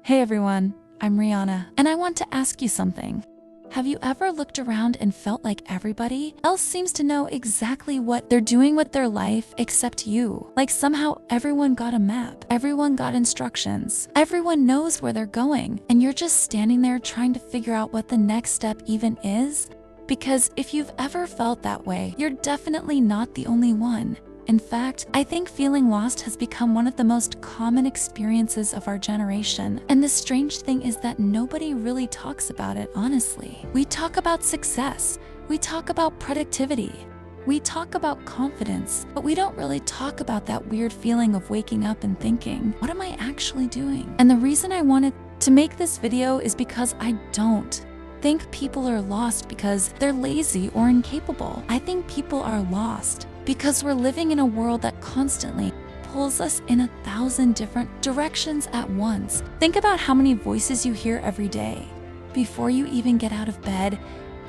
Hey everyone, I'm Rihanna, and I want to ask you something. Have you ever looked around and felt like everybody else seems to know exactly what they're doing with their life except you? Like somehow everyone got a map, everyone got instructions, everyone knows where they're going, and you're just standing there trying to figure out what the next step even is? Because if you've ever felt that way, you're definitely not the only one. In fact, I think feeling lost has become one of the most common experiences of our generation. And the strange thing is that nobody really talks about it honestly. We talk about success, we talk about productivity, we talk about confidence, but we don't really talk about that weird feeling of waking up and thinking, what am I actually doing? And the reason I wanted to make this video is because I don't think people are lost because they're lazy or incapable. I think people are lost because we're living in a world that constantly pulls us in 1,000 different directions at once. Think about how many voices you hear every day. Before you even get out of bed,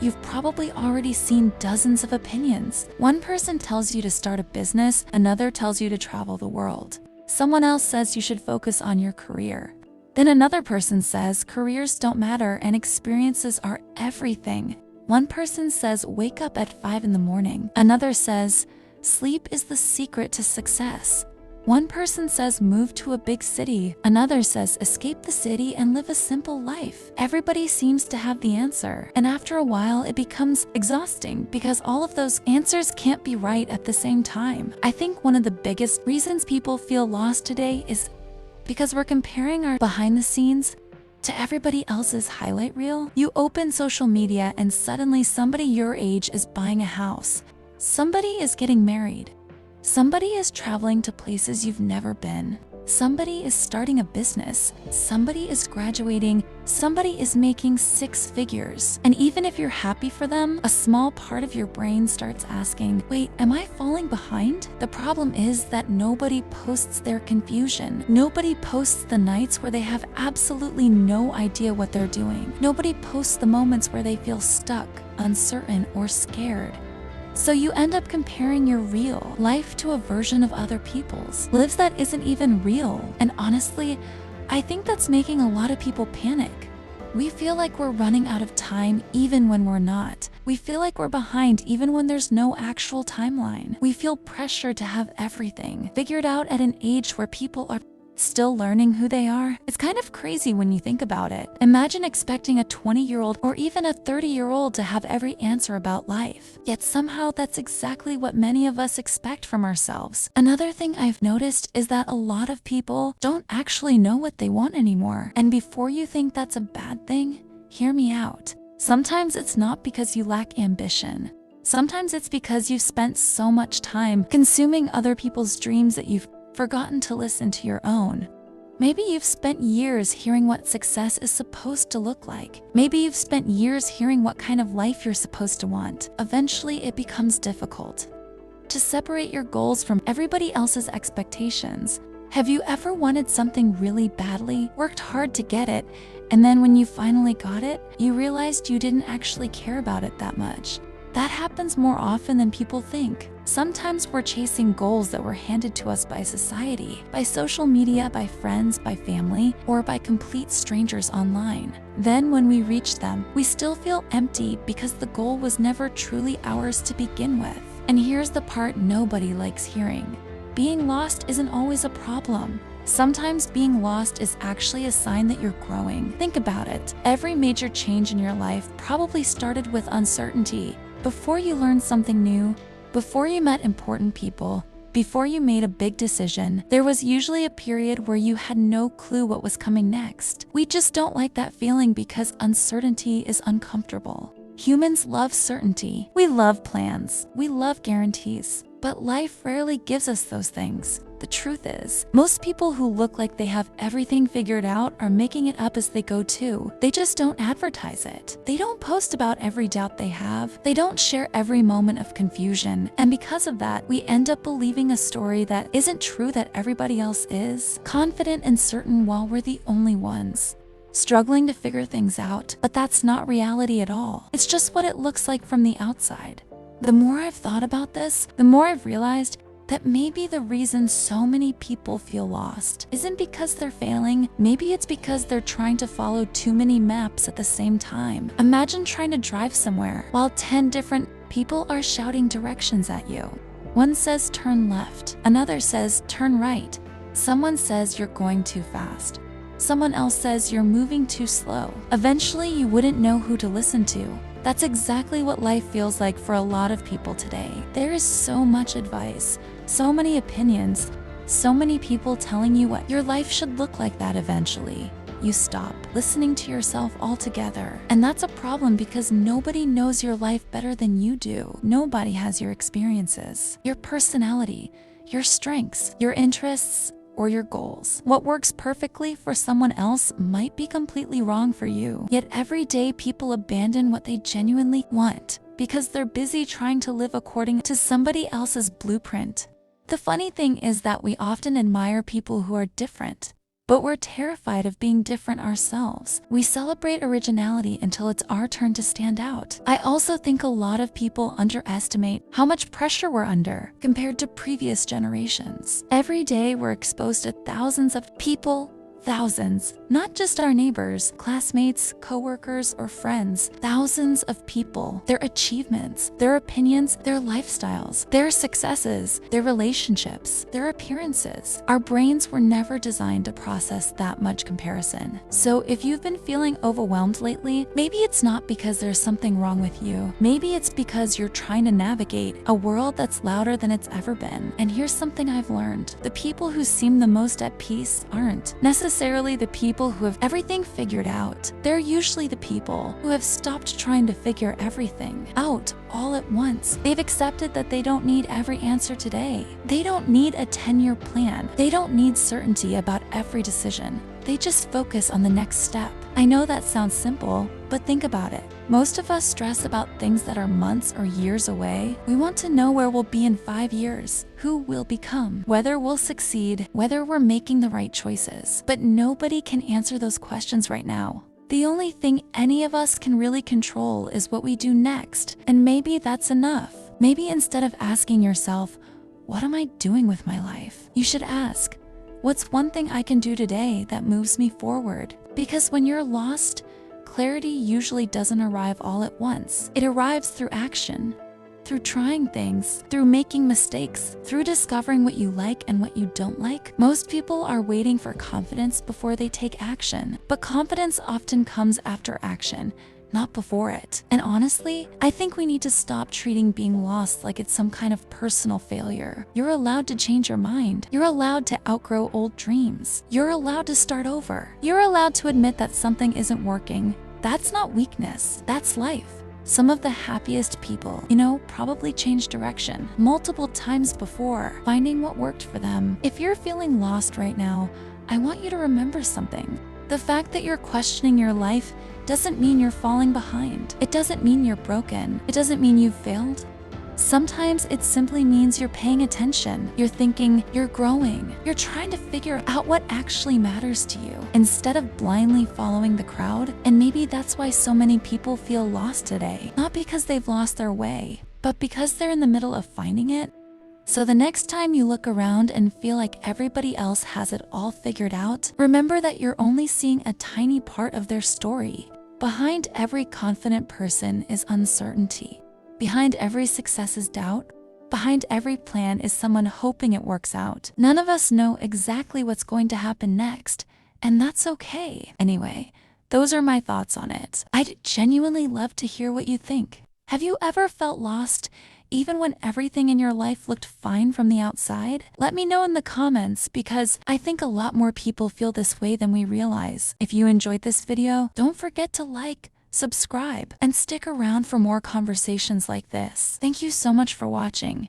you've probably already seen dozens of opinions. One person tells you to start a business, another tells you to travel the world. Someone else says you should focus on your career. Then another person says careers don't matter and experiences are everything. One person says wake up at 5 in the morning. Another says sleep is the secret to success. One person says move to a big city. Another says escape the city and live a simple life. Everybody seems to have the answer. And after a while, it becomes exhausting because all of those answers can't be right at the same time. I think one of the biggest reasons people feel lost today is because we're comparing our behind the scenes to everybody else's highlight reel. You open social media and suddenly somebody your age is buying a house. Somebody is getting married. Somebody is traveling to places you've never been. Somebody is starting a business. Somebody is graduating. Somebody is making 6 figures. And even if you're happy for them, a small part of your brain starts asking, wait, am I falling behind? The problem is that nobody posts their confusion. Nobody posts the nights where they have absolutely no idea what they're doing. Nobody posts the moments where they feel stuck, uncertain, or scared. So you end up comparing your real life to a version of other people's lives that isn't even real. And honestly, I think that's making a lot of people panic. We feel like we're running out of time even when we're not. We feel like we're behind even when there's no actual timeline. We feel pressure to have everything figured out at an age where people are still learning who they are. It's kind of crazy when you think about it. Imagine expecting a 20-year-old or even a 30-year-old to have every answer about life. Yet somehow that's exactly what many of us expect from ourselves. Another thing I've noticed is that a lot of people don't actually know what they want anymore. And before you think that's a bad thing, hear me out. Sometimes it's not because you lack ambition. Sometimes it's because you've spent so much time consuming other people's dreams that you've forgotten to listen to your own. Maybe you've spent years hearing what success is supposed to look like. Maybe you've spent years hearing what kind of life you're supposed to want. Eventually, it becomes difficult to separate your goals from everybody else's expectations. Have you ever wanted something really badly, worked hard to get it, and then when you finally got it, you realized you didn't actually care about it that much? That happens more often than people think. Sometimes we're chasing goals that were handed to us by society, by social media, by friends, by family, or by complete strangers online. Then when we reach them, we still feel empty because the goal was never truly ours to begin with. And here's the part nobody likes hearing. Being lost isn't always a problem. Sometimes being lost is actually a sign that you're growing. Think about it. Every major change in your life probably started with uncertainty. Before you learned something new, before you met important people, before you made a big decision, there was usually a period where you had no clue what was coming next. We just don't like that feeling because uncertainty is uncomfortable. Humans love certainty. We love plans. We love guarantees. But life rarely gives us those things. The truth is, most people who look like they have everything figured out are making it up as they go too. They just don't advertise it. They don't post about every doubt they have. They don't share every moment of confusion. And because of that, we end up believing a story that isn't true that everybody else is, confident and certain while we're the only ones struggling to figure things out. But that's not reality at all. It's just what it looks like from the outside. The more I've thought about this, the more I've realized that maybe the reason so many people feel lost isn't because they're failing. Maybe it's because they're trying to follow too many maps at the same time. Imagine trying to drive somewhere while 10 different people are shouting directions at you. One says turn left, another says turn right. Someone says you're going too fast. Someone else says you're moving too slow. Eventually, you wouldn't know who to listen to. That's exactly what life feels like for a lot of people today. There is so much advice, so many opinions, so many people telling you what your life should look like that eventually you stop listening to yourself altogether. And that's a problem because nobody knows your life better than you do. Nobody has your experiences, your personality, your strengths, your interests, or your goals. What works perfectly for someone else might be completely wrong for you. Yet every day people abandon what they genuinely want because they're busy trying to live according to somebody else's blueprint. The funny thing is that we often admire people who are different, but we're terrified of being different ourselves. We celebrate originality until it's our turn to stand out. I also think a lot of people underestimate how much pressure we're under compared to previous generations. Every day we're exposed to thousands of people, not just our neighbors, classmates, coworkers, or friends, thousands of people, their achievements, their opinions, their lifestyles, their successes, their relationships, their appearances. Our brains were never designed to process that much comparison. So if you've been feeling overwhelmed lately, maybe it's not because there's something wrong with you. Maybe it's because you're trying to navigate a world that's louder than it's ever been. And here's something I've learned. The people who seem the most at peace aren't necessarily the people who have everything figured out. They're usually the people who have stopped trying to figure everything out all at once. They've accepted that they don't need every answer today. They don't need a 10-year plan. They don't need certainty about every decision. They just focus on the next step. I know that sounds simple, but think about it. Most of us stress about things that are months or years away. We want to know where we'll be in 5 years, who we'll become, whether we'll succeed, whether we're making the right choices. But nobody can answer those questions right now. The only thing any of us can really control is what we do next, and maybe that's enough. Maybe instead of asking yourself, what am I doing with my life? You should ask, what's one thing I can do today that moves me forward? Because when you're lost, clarity usually doesn't arrive all at once. It arrives through action, through trying things, through making mistakes, through discovering what you like and what you don't like. Most people are waiting for confidence before they take action, but confidence often comes after action, not before it. And honestly, I think we need to stop treating being lost like it's some kind of personal failure. You're allowed to change your mind. You're allowed to outgrow old dreams. You're allowed to start over. You're allowed to admit that something isn't working. That's not weakness, that's life. Some of the happiest people, probably changed direction multiple times before finding what worked for them. If you're feeling lost right now, I want you to remember something. The fact that you're questioning your life doesn't mean you're falling behind. It doesn't mean you're broken. It doesn't mean you've failed. Sometimes it simply means you're paying attention. You're thinking, you're growing. You're trying to figure out what actually matters to you instead of blindly following the crowd. And maybe that's why so many people feel lost today. Not because they've lost their way, but because they're in the middle of finding it. So the next time you look around and feel like everybody else has it all figured out, remember that you're only seeing a tiny part of their story. Behind every confident person is uncertainty. Behind every success is doubt. Behind every plan is someone hoping it works out. None of us know exactly what's going to happen next, and that's okay. Anyway, those are my thoughts on it. I'd genuinely love to hear what you think. Have you ever felt lost, even when everything in your life looked fine from the outside? Let me know in the comments because I think a lot more people feel this way than we realize. If you enjoyed this video, don't forget to like, subscribe, and stick around for more conversations like this. Thank you so much for watching.